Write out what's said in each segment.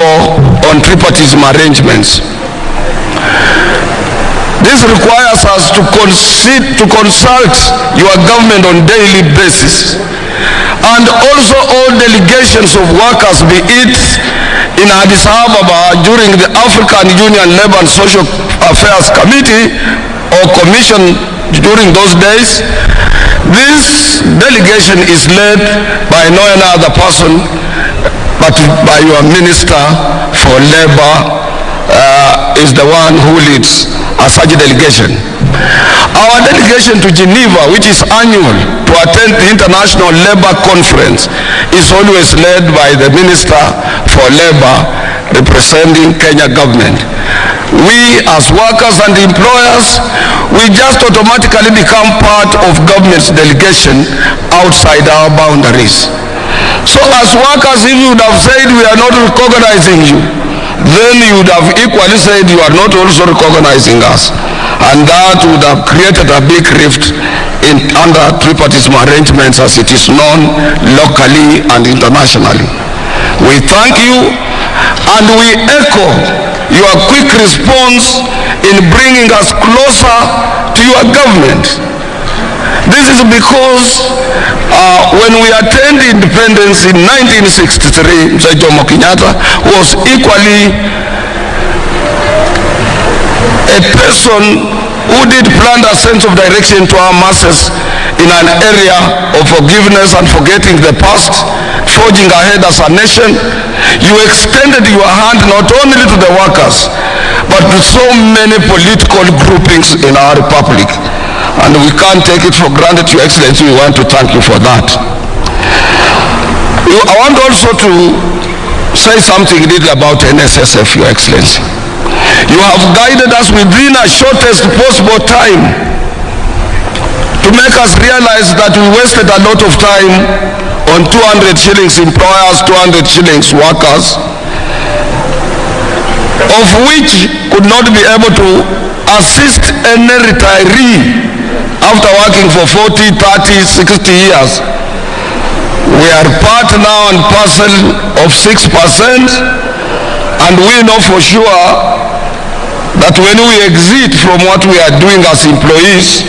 on tripartism arrangements. This requires us to consult your government on daily basis, and also all delegations of workers, be it in Addis Ababa during the African Union Labour and Social Affairs Committee or Commission during those days. This delegation is led by no other person but by your Minister for Labour, is the one who leads such a delegation. Our delegation to Geneva, which is annual to attend the International Labour Conference, is always led by the Minister for Labour representing Kenya government. We as workers and employers, we just automatically become part of government's delegation outside our boundaries. So as workers, if you would have said we are not recognizing you, then you would have equally said you are not also recognizing us. And that would have created a big rift under tripartism arrangements as it is known locally and internationally. We thank you and we echo your quick response in bringing us closer to your government. This is because when we attained independence in 1963, Mzee Jomo Kenyatta was equally a person who did plant a sense of direction to our masses in an area of forgiveness and forgetting the past, forging ahead as a nation. You extended your hand not only to the workers, but to so many political groupings in our republic. And we can't take it for granted, Your Excellency. We want to thank you for that. I want also to say something little about Nssf, Your Excellency. You have guided us within a shortest possible time to make us realize that we wasted a lot of time on 200 shillings employers, 200 shillings workers, of which could not be able to assist any retiree after working for 40, 30, 60 years. We are part now and parcel of 6%, and we know for sure that when we exit from what we are doing as employees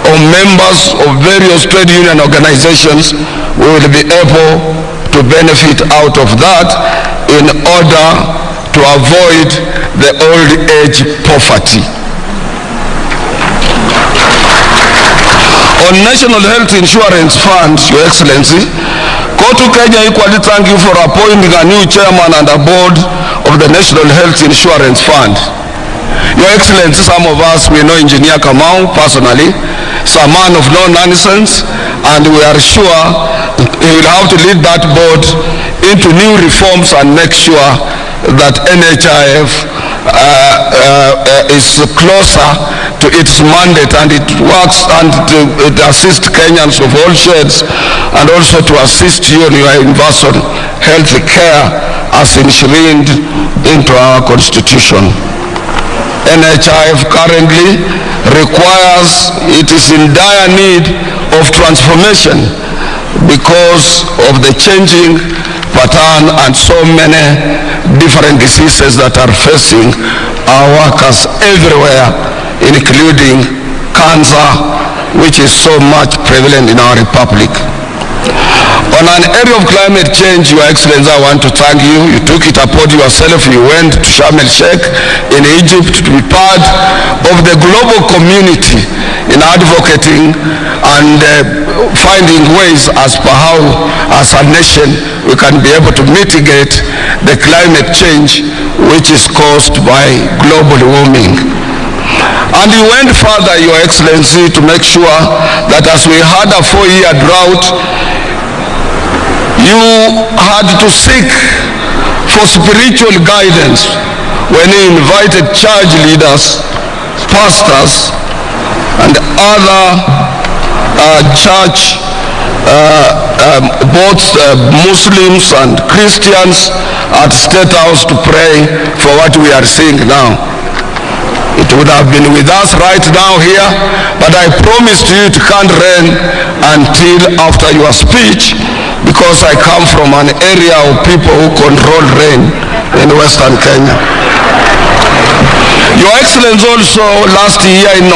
or members of various trade union organizations, we will be able to benefit out of that in order to avoid the old age poverty. On National Health Insurance Fund, Your Excellency, Kotu Kenya equally thank you for appointing a new chairman and a board of the National Health Insurance Fund. Your Excellency, some of us, we know Engineer Kamau personally. He's a man of no nonsense, and we are sure he will have to lead that board into new reforms and make sure that NHIF is closer to its mandate, and it works and it assists Kenyans of all shades, and also to assist you in your universal health care as enshrined into our constitution. NHIF currently requires, it is in dire need of transformation because of the changing pattern and so many different diseases that are facing our workers everywhere, including cancer, which is so much prevalent in our republic. On an area of climate change, Your Excellency, I want to thank you. You took it upon yourself. You went to Sharm el-Sheikh in Egypt to be part of the global community in advocating and finding ways as per how, as a nation, we can be able to mitigate the climate change which is caused by global warming. And you went further, Your Excellency, to make sure that as we had a 4-year drought, you had to seek for spiritual guidance when you invited church leaders, pastors, and other church, both Muslims and Christians, at State House to pray for what we are seeing now. It would have been with us right now here, but I promised you it can't rain until after your speech, because because I come from an area of people who control rain in Western Kenya. Your Excellency, also last year in